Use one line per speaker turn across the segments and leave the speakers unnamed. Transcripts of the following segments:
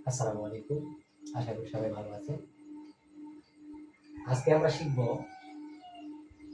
আসসালামু আলাইকুম। আশা করি সবাই ভালো আছেন। আজকে আমরা শিখব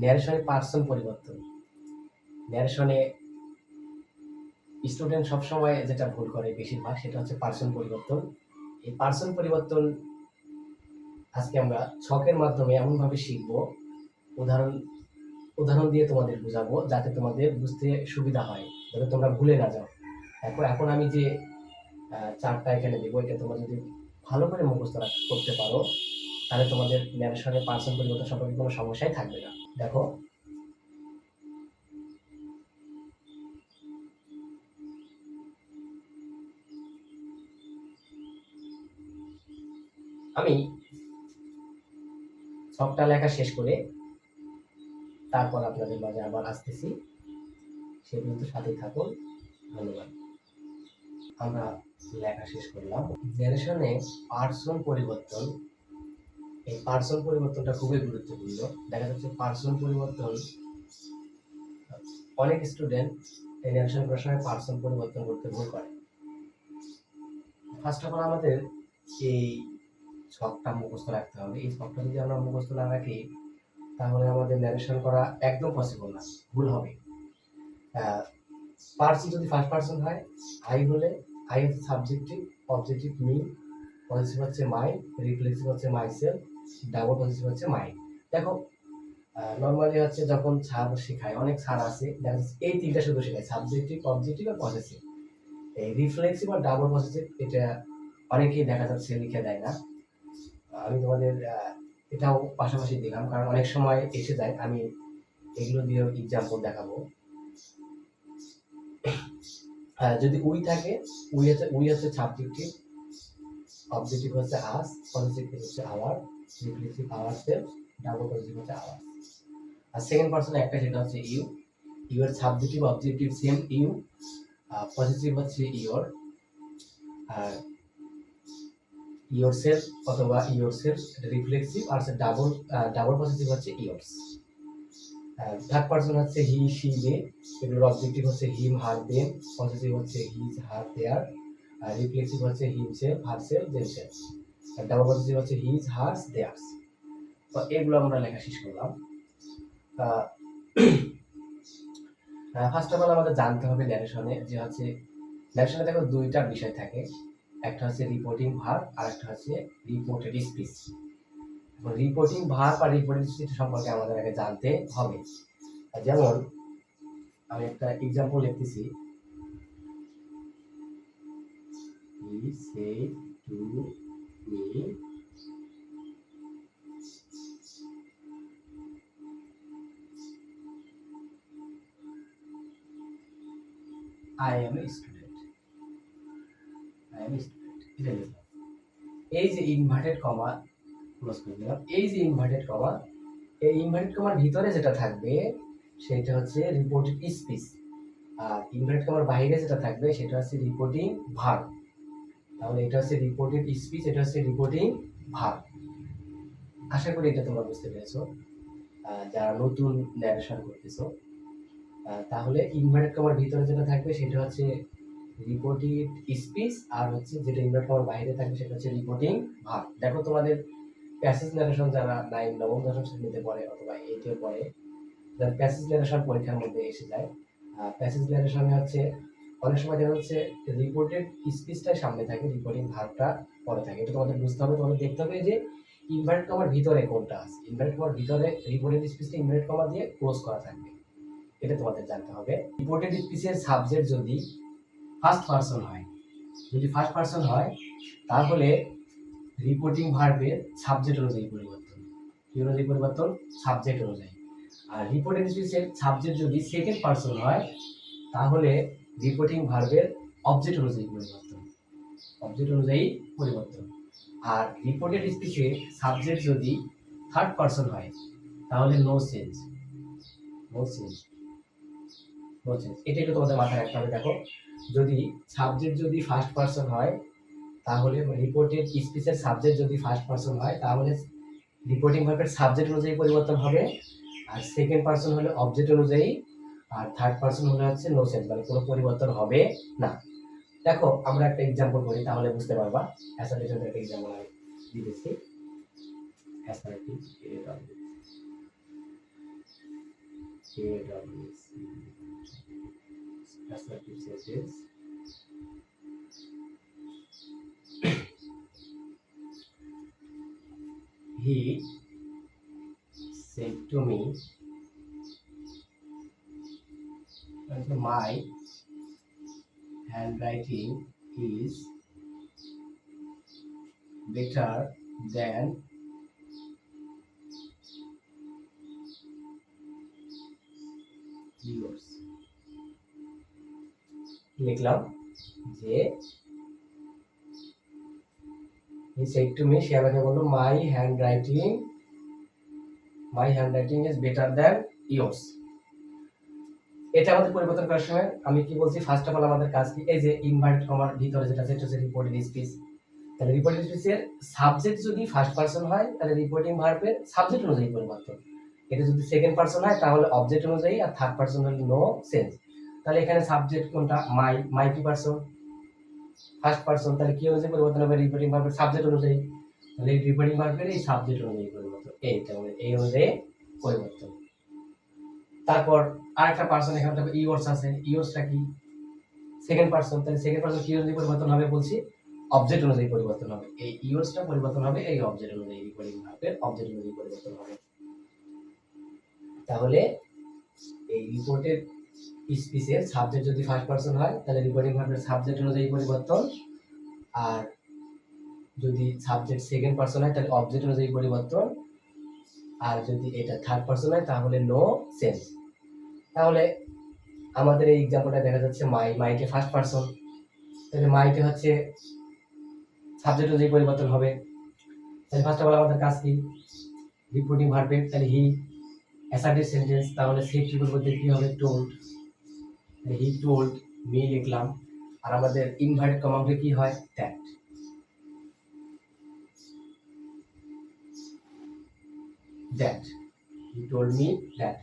ন্যারেশনের পার্সন পরিবর্তন। ন্যারেশনে স্টুডেন্ট সবসময় যেটা ভুল করে বেশিরভাগ সেটা হচ্ছে পার্সন পরিবর্তন। এই পার্সন পরিবর্তন আজকে আমরা ছকের মাধ্যমে এমনভাবে শিখব, উদাহরণ উদাহরণ দিয়ে তোমাদের বুঝাবো যাতে তোমাদের বুঝতে সুবিধা হয়, যাতে তোমরা ভুলে না যাও। এখন আমি যে চার্টটা এখানে দেবো, এটা তোমরা যদি ভালো করে মুখস্থ করতে পারো তাহলে তোমাদের ন্যারেশনের পার্সন পরিবর্তন সম্পর্কে কোনো সমস্যাই থাকবে না। দেখো, আমি ছকটা লেখা শেষ করে তারপর আপনাদের মাঝে আবার আসতেছি। সে পর্যন্ত সাথে থাকুন। ধন্যবাদ। আমরা লেখা শেষ করলাম। জেনারেশনে পার্সন পরিবর্তন, এই পার্সন পরিবর্তনটা খুবই গুরুত্বপূর্ণ। দেখা যাচ্ছে পার্সন পরিবর্তন অনেক স্টুডেন্ট এই জেনারেশন করার সময় পার্সন পরিবর্তন করতে ভুল করে। ফার্স্ট অফ অল আমাদের এই ছকটা মুখস্থ রাখতে হবে। এই ছকটা যদি আমরা মুখস্থ না রাখি তাহলে আমাদের ন্যারেশন করা একদম পসিবল না, ভুল হবে। পার্সন যদি ফার্স্ট পার্সন হয়, আই হলে আই হচ্ছে সাবজেক্টিভ, অবজেক্টিভ মি, পজিটিভ হচ্ছে মাই, রিফ্লেক্সিভ হচ্ছে মাই সেলফ, ডাবল পজিটিভ হচ্ছে মাই। দেখো, নর্মালি হচ্ছে যখন স্যার শেখায়, অনেক স্যার আছে দেখা যাচ্ছে এই তিনটা শুধু শেখায়, সাবজেক্টিভ, অবজেক্টিভ আর পজিটিভ। এই রিফ্লেক্সিভ আর ডাবল পজিটিভ এটা অনেকেই দেখা যাচ্ছে লিখে দেয় না। আমি তোমাদের এটাও পাশাপাশি দিলাম, কারণ অনেক সময় এসে যায়। আমি এগুলো দিয়েও এক্সাম্পল দেখাবো। যদি উই থাকে, উই হচ্ছে সাবজেক্টিভ, অবজেক্টিভ হচ্ছে আস, পজিটিভ হচ্ছে our, reflexive our self, double positive হচ্ছে আওয়ার। আর সেকেন্ড পারসন একটা, সেটা হচ্ছে ইউ। ইউ এর subjective objective same you, positive হচ্ছে ইওর, আর ইওর সেলফ অথবা ইওর সেলফ রিফ্লেক্সিভ, আর ডাবল পজিটিভ হচ্ছে ইওরস। থার্ড পারসন হচ্ছে হি, শি, দে। এগুলোর অবজেক্টিভ হচ্ছে হিম, হার, দেম, পজিটিভ হচ্ছে হিজ, হার, দেয়ার, আর রিফ্লেক্সিভ হচ্ছে হিমসেলফ, হারসেলফ, দেমসেলফ, আর ডাবল পজিটিভ হচ্ছে হিজ, হার্স, দেয়ার্স। তো এগুলো আমরা লেখা শেষ করলাম। ফার্স্ট অফ অল আমাদের জানতে হবে ন্যারেশনে যে হচ্ছে, ন্যারেশনে দেখো দুইটা বিষয় থাকে, একটা হচ্ছে রিপোর্টিং ভার্ব আর একটা হচ্ছে রিপোর্টেড স্পিচ। রিপোর্টিং ভার্ব আর রিপোর্টেড স্পিচ সম্পর্কে আমাদের আগে জানতে হবে। যেমন আমি একটা এক্সাম্পল লিখতেছি, he said to me I am a student. I am a student. এটা লিখলাম। এই যে ইনভার্টেড কমা ক্লোজ করে দিলাম, এই যে ইনভার্টেড কমা, এই ইনভার্টেড কমার ভিতরে যেটা থাকবে সেটা হচ্ছে রিপোর্টেড স্পিচ, আর ইনভার্টেড কমার বাইরে যেটা থাকবে সেটা হচ্ছে রিপোর্টিং ভার্ব। তাহলে এটা হচ্ছে রিপোর্টেড স্পিচ, এটা হচ্ছে রিপোর্টিং ভার্ব। আশা করি এটা তোমরা বুঝতে পেরেছো যারা নতুন ন্যারেশন করতেছো। তাহলে ইনভার্টেড কমার ভিতরে যেটা থাকবে সেটা হচ্ছে রিপোর্টেড স্পিচ, আর হচ্ছে যেটা ইনভার্টেড কমার বাইরে থাকবে সেটা হচ্ছে রিপোর্টিং ভার্ব। দেখো, তোমাদের প্যাসেজ ন্যারেশন যারা নবম দশম শ্রেণীতে পড়ে অথবা এইটে পড়ে, যারা প্যাসেজ ন্যারেশন পরীক্ষার মধ্যে এসে যায়, প্যাসেজ ন্যারেশনে হচ্ছে অনেক সময় দেখা যাচ্ছে রিপোর্টেড স্পিচটাই সামনে থাকে, রিপোর্টিং ভার্বটা পরে থাকে। এটা তোমাদের বুঝতে হবে, তোমাদের দেখতে হবে যে ইনভার্টেড কমার ভিতরে কোনটা আছে। ইনভার্টেড কমার ভিতরে রিপোর্টেড স্পিচটা ইনভার্টেড কমা দিয়ে ক্লোজ করা থাকবে, এটা তোমাদের জানতে হবে। রিপোর্টেড স্পিচের সাবজেক্ট যদি ফার্স্ট পারসন হয়, যদি ফার্স্ট পারসন হয় তাহলে রিপোর্টিং ভার্বের সাবজেক্ট অনুযায়ী পরিবর্তন, কি অনুযায়ী পরিবর্তন? সাবজেক্ট অনুযায়ী। আর রিপোর্টেড স্পিচের সাবজেক্ট যদি সেকেন্ড পারসন হয় তাহলে রিপোর্টিং ভার্বের অবজেক্ট অনুযায়ী পরিবর্তন, অবজেক্ট অনুযায়ী পরিবর্তন। আর রিপোর্টেড স্পিচের সাবজেক্ট যদি থার্ড পারসন হয় তাহলে no change, no change, no change. এটা একটু তোমাদের মাথায় রাখতে হবে। দেখো, যদি সাবজেক্ট যদি ফার্স্ট পারসন হয় তাহলে রিপোর্টেড স্পিচের সাবজেক্ট যদি ফার্স্ট পারসন হয় তাহলে রিপোর্টিং ভার্বের সাবজেক্ট অনুযায়ী পরিবর্তন হবে, আর সেকেন্ড পারসন হলে অবজেক্ট অনুযায়ী, আর থার্ড পারসন হলে হচ্ছে নো চেঞ্জ, মানে কোনো পরিবর্তন হবে না। দেখো আমরা একটা এক্সাম্পল করি তাহলে বুঝতে পারবা। অ্যাসার্টিভ একটা এক্সাম্পল আমি দিতেছি। Assertive assertive says he said to me, my handwriting is better than yours. লিখলাম যে he said to me, সে আমাকে বলল my handwriting is better than yours. এটা আমাদের পরিবর্তন করার সময় আমি কি বলছি, ফার্স্ট অফ অল আমাদের কাজ কি, এই যে ইনভার্টেড কমার ভিতরে যেটা সেটা হচ্ছে রিপোর্টেড স্পিচ। তাহলে রিপোর্টেড স্পিচের সাবজেক্ট যদি ফার্স্ট পারসন হয় তাহলে রিপোর্টিং ভার্বের সাবজেক্ট অনুযায়ী পরিবর্তন। এটা যদি সেকেন্ড পারসন হয় তাহলে অবজেক্ট অনুযায়ী, আর থার্ড পারসন হলে নো সেন্স। তাহলে এখানে সাবজেক্ট কোনটা, মাই কি পারসন, ফার্স্ট পারসন, তাহলে কি অনুযায়ী পরিবর্তন হবে, রিপোর্টিং ভার্বের সাবজেক্ট অনুযায়ী। তাহলে রিপোর্টিং ভার্বের এই সাবজেক্ট অনুযায়ী পরিবর্তন, এই অনুযায়ী পরিবর্তন। তারপর আরেকটা পারসন এখানে দেখো ইওর্স আছে, ইওর্সটা কি সেকেন্ড পারসন, তাহলে সেকেন্ড পারসন কি অনুযায়ী পরিবর্তন হবে বলছি, অবজেক্ট অনুযায়ী পরিবর্তন হবে। এই ইওর্সটা পরিবর্তন হবে এই অবজেক্ট অনুযায়ী, রিপোর্টিং ভার্বের অবজেক্ট অনুযায়ী পরিবর্তন হবে। তাহলে এই রিপোর্টেড স্পিচের সাবজেক্ট যদি ফার্স্ট পারসন হয় তাহলে রিপোর্টিং ভার্বের সাবজেক্ট অনুযায়ী পরিবর্তন, আর যদি সাবজেক্ট সেকেন্ড পারসন হয় তাহলে অবজেক্ট অনুযায়ী পরিবর্তন, আর যদি এটা থার্ড পারসন হয় তাহলে নো সেন্স। তাহলে আমাদের এই এক্সাম্পলটা দেখা যাচ্ছে মাইটে ফার্স্ট পারসন, তাহলে মাইটে হচ্ছে সাবজেক্ট অনুযায়ী পরিবর্তন হবে। তাহলে ফার্স্ট অফ অল আমাদের কাজ কি, রিপোর্টিং ভার্বের, তাহলে হি অ্যাসার্টিভ সেন্টেন্স, তাহলে সেই কি বলতে কি হবে, টোল্ড, হি টোল্ড মি লিখলাম, আর আমাদের ইনভার্টেড কমাতে কি হয়, that, he told me that.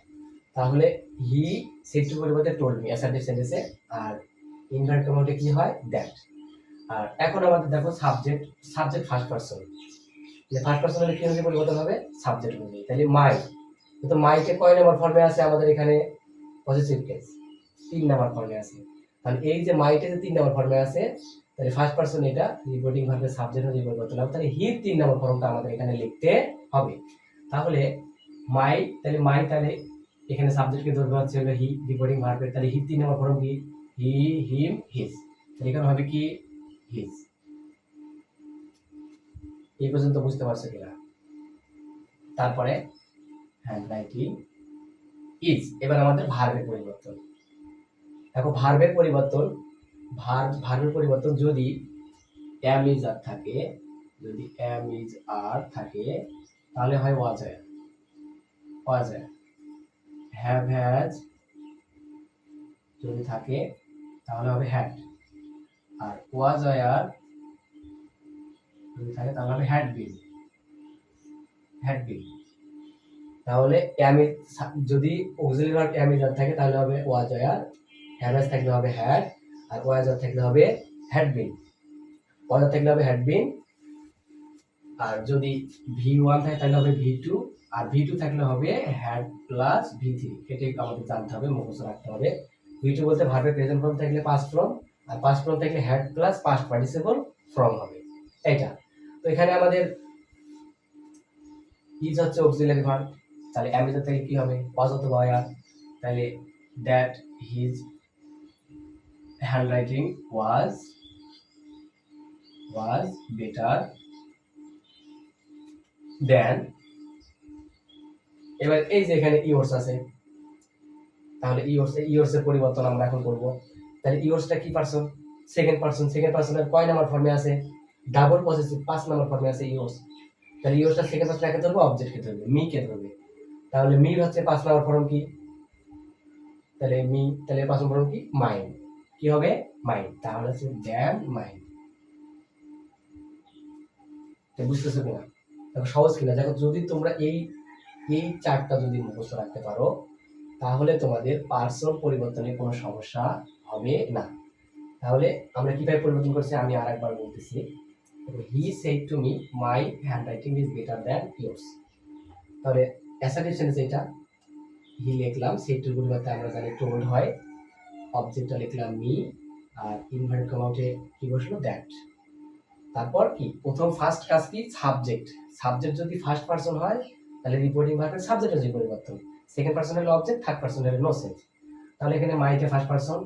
তাহলে হি সেট পরিবর্তে টোল্ড মি অ্যাসার্টিভ সেন্টেন্সে, আর ইনভার্টেড কমাতে কি হয়, দ্যাট। আর এখন আমাদের দেখো সাবজেক্ট ফার্স্ট পারসন, যে ফার্স্ট পারসন হলে কি অনুযায়ী পরিবর্তন হবে, সাবজেক্ট অনুযায়ী। তাহলে তো মাইকে কয় নাম্বার ফর্মে আছে আমাদের এখানে, পজিটিভ কেস 3 নাম্বার ফর্মে আছে। তাহলে এই যে মাইটে যে 3 নাম্বার ফর্মে আছে, তাহলে ফার্স্ট পারসন এটা রিপোর্টিং ভার্বের সাবজেক্ট অনুযায়ী পরিবর্তন হবে, তাহলে হি 3 নাম্বার ফর্মটা আমাদের এখানে লিখতে হবে। তাহলে তাহলে এখানে সাবজেক্টকে ধরবে হচ্ছে হলো হি, রিপোর্টিং ভার্বের, তাহলে হি 3 নাম্বার ফর্ম কি, হি হিম হিজ, তাহলে এখানে হবে কি হিজ। এই পর্যন্ত বুঝতে পারছো কিনা? তারপরে হ্যান্ডরাইটিং ইজ, এবার আমাদের ভার্বের পরিবর্তন। দেখো ভার্বের পরিবর্তন যদি am is are থাকে, যদি am is are থাকে তাহলে হয় was are, have has যদি থাকে তাহলে হবে had, আর was are যদি থাকে তাহলে হবে had been। তাহলে am is যদি auxiliary verb am is are থাকে তাহলে হবে was are, have has থাকলে হবে had, আর was are থাকলে হবে had been। was are থাকলে হবে had been, আর যদি v1 থাকে তাহলে হবে v2, আর v2 থাকলে হবে had প্লাস v3। এটাই আমাদের জানতে হবে, মুখস্থ রাখতে হবে। v2 বলতে ভার্বের প্রেজেন্ট ফর্ম থাকলে পাস্ট ফর্ম, আর পাস্ট ফর্ম থাকলে had plus past participle form হবে এটা। তো এখানে আমাদের ইজ হচ্ছে অক্সিলারি ভার্ব, তাহলে am is থেকে কি হবে, was অথবা were, তাহলে that his handwriting was better than। এবার এই যে এখানে ইওর্স আছে, তাহলে ইওর্স এর পরিবর্তন আমরা এখন করব। তাহলে ইওর্সটা কি পারসন, সেকেন্ড পারসনের কয় নাম্বার ফর্মে আছে, ডাবল পজিটিভ 5 নাম্বার ফর্মে আছে ইওর্স। তাহলে ইওর্সটা সেকেন্ড পারসন কাকে ধরবে, অবজেক্টকে ধরবে, মি কে ধরবে। তাহলে মি হচ্ছে 5 নাম্বার ফর্ম কি, তাহলে 5 নাম্বার ফর্ম কি, মাইন্ড, কি হবে, মাইন্ড, তাহলে হচ্ছে দ্যান মাইন্ড। তো বুঝতেছো কিনা, দেখো সহজ কিনা। দেখো যদি তোমরা এই চারটা যদি মুখস্থ রাখতে পারো তাহলে তোমাদের পার্সন পরিবর্তনে কোনো সমস্যা হবে না। তাহলে আমরা কিভাবে পরিবর্তন করছি আমি আরেকবার বলতেছি। He said to me my handwriting is better than yours. তাহলে অ্যাসার্টিভ সেন্টেন্স এটা, হি লিখলাম, সেড টুর পরিবর্তে আমরা জানি টোল্ড হয়, অবজেক্টটা লিখলাম মি, আর ইনভার্টেড কমা উঠে কি বসলো দ্যাট। তারপর কি প্রথম ফার্স্ট কাজ কি সাবজেক্ট, সাবজেক্ট যদি ফার্স্ট পারসন হয় তাহলে রিপোর্টিং ভার্বের সাবজেক্টের যে পরিবর্তন, সেকেন্ড পারসন হলো অবজেক্ট, থার্ড পারসন হলো নো সেন্স। তাহলে এখানে মাইটে ফার্স্ট পারসন,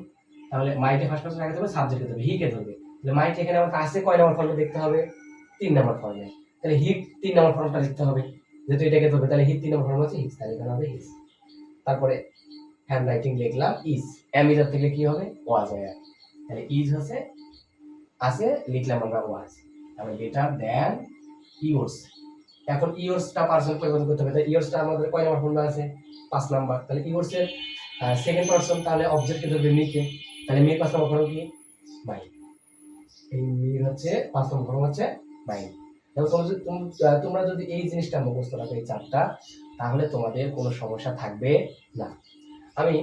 তাহলে মাইটে ফার্স্ট পারসন আগে ধরবে, সাবজেক্টে ধরবে, হি কে ধরবে। তাহলে মাইট এখানে আমাকে আসে কয় নম্বর ফর্মে দেখতে হবে, 3 নম্বর ফর্মে। তাহলে হি 3 নম্বর ফর্মটা লিখতে হবে, যেহেতু এটাকে ধরবে তাহলে হি 3 নম্বর ফর্ম হচ্ছে হিজ, তাহলে এখানে হবে হিজ। তারপরে হ্যান্ড রাইটিং লিখলাম ইজ, এম ইজ থেকে কি হবে ওয়াজ হয়, তাহলে ইজ হচ্ছে আছে, লিখলাম আমরা ওয়াজ। তাহলে বেটার দ্যান ইয়োর্স। এখন ইয়োর্সটা পারসন পরিবর্তন করতে হবে, তাই ইয়োর্সটা আমাদের কয় নম্বর ফর্মে আছে 5 নাম্বার। তাহলে ইয়োর্স এর সেকেন্ড পারসন, তাহলে অবজেক্টকে ধরবে মি কে, তাহলে মি 5 নম্বর ফর্ম কি মাই, এই মি হচ্ছে 5 নম্বর ফর্ম হচ্ছে মাই। দেখো তোমরা যদি এই জিনিসটা মুখস্থ রাখো এই চারটা, তাহলে তোমাদের কোনো সমস্যা থাকবে না। আমি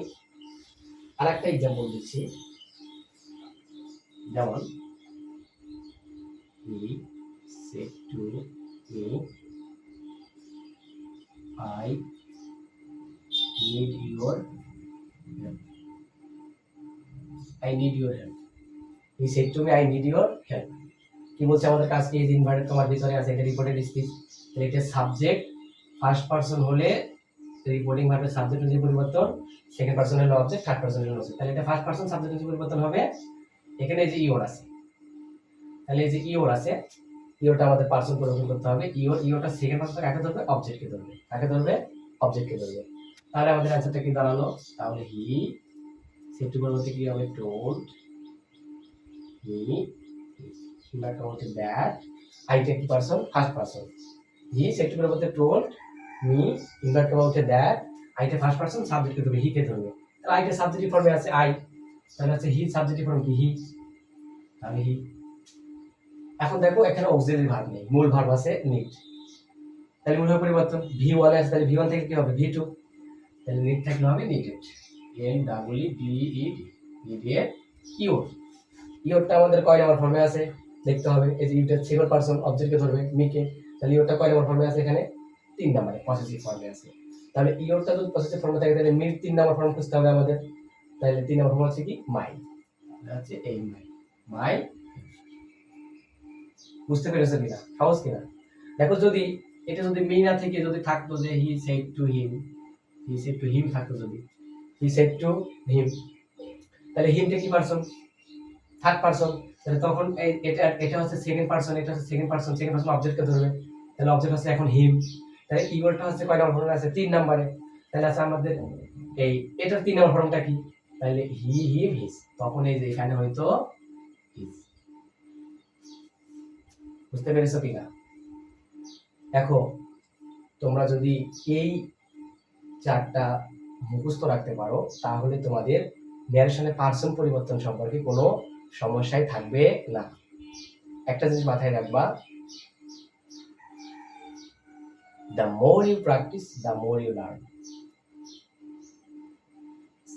আরেকটা एग्जांपल দিচ্ছি, যেমন he said to me I need your help, I need your help, he said to me I need your help। কি বলছে আমাদের কাজ কি, এই ইনভার্টেড কমার ভিতরে আছে, এটা রিপোর্টেড স্পিচ, তাহলে এটা সাবজেক্ট ফার্স্ট পারসন হলে রিপোর্টিং ভার্বের সাবজেক্টের যে পরিবর্তন, সেকেন্ড পারসন হলো অবজেক্ট, থার্ড পারসন হলো অবজেক্ট, তাহলে এটা ফার্স্ট পারসন সাবজেক্টের যে পরিবর্তন হবে। এখানে যে ইওর আছে, তাহলে এই যে ইওর আছে, ইওটা আমাদের পারসন পরিবর্তন করতে হবে। ইওটা সেকেন্ড পারসন কাকে ধরবে, অবজেক্টকে ধরবে, কাকে ধরবে অবজেক্টকে ধরবে। তাহলে আমাদের অ্যানসারটা কি দাঁড়ালো, তাহলে হি সেটু পরিবর্তে কি হবে টোল্ড মি, কিংবা হচ্ছে দ্যাট, আইটা কি পারসন ফার্স্ট পারসন, হি সেটু পরিবর্তে টোল্ড মি, ইনভার্ট করা হচ্ছে দ্যাট, আইটা ফার্স্ট পারসন সাবজেক্টকে ধরবে, হি কে ধরবে। তাহলে আইটা সাবজেক্টিভ ফর্মে আছে আই, তাহলে হচ্ছে হি সাবজেক্টিভ ফর্ম কি হি, তাহলে হি। এখন দেখো এখানে অক্সিলারি ভার্ব নেই, মূল ভার্ব আছে নিড, তাহলে মূল ভার্ব পরিবর্তন ভি1 আছে, তাহলে ভি1 থেকে কি হবে ভি2, তাহলে নিড থাকলে হবে needed, N double E D E D, needed. Your, ইওরটা আমাদের কয় নম্বর ফর্মে আছে দেখতে হবে, এই যে ইওরটা সেকেন্ড পারসন অবজেক্টকে ধরবে মিকে, তাহলে ইওরটা কয় নম্বর ফর্মে আছে এখানে 3 নম্বরে পসেসিভ ফর্মে আছে। তাহলে ইওরটা যদি পসেসিভ ফর্মে থাকে তাহলে মির 3 নম্বর ফর্ম খুঁজতে হবে আমাদের, তাহলে 3 নম্বর ফর্ম হচ্ছে কি মাই, হচ্ছে এই মাই, মাই। বুঝতে পেরেছো কিনা, সহজ কিনা। দেখো যদি এটা যদি মি না থেকে যদি থাকতো যে he said to him, he said to him থাকতো, যদি হি সেড টু হিম, তাহলে হিমটা কি পারসন থার্ড পারসন, তাহলে তখন এটা এটা হচ্ছে সেকেন্ড পারসন, এটা হচ্ছে সেকেন্ড পারসন, সেকেন্ড পারসন অবজেক্টকে ধরবে, তাহলে অবজেক্ট হচ্ছে এখন হিম, তাহলে ইগলটা হচ্ছে কয় নম্বর ফর্মে আছে 3 নম্বরে, তাহলে আছে আমাদের এই এটার 3 নম্বর ফর্মটা কি, তাহলে হি হিম হিজ, তখন এই যে এখানে হয়তো হিজ। বুঝতে পেরেছো কিনা। দেখো তোমরা যদি এই চারটা মুখস্থ রাখতে পারো তাহলে তোমাদের ন্যারেশনে পারসন পরিবর্তন সম্পর্কে কোনো সমস্যাই থাকবে না। একটা জিনিস মাথায় রাখবা, the more you practice the more you learn,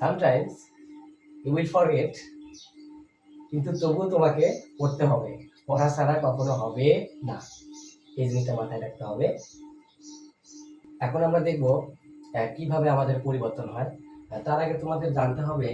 sometimes you will forget, কিন্তু তবুও তোমাকে পড়তে হবে, পড়া ছাড়া কখনো হবে না, এই জিনিসটা মাথায় রাখতে হবে। এখন আমরা দেখব কিভাবে আমাদের পরিবর্তন হয়। তার আগে তোমাদের জানতে হবে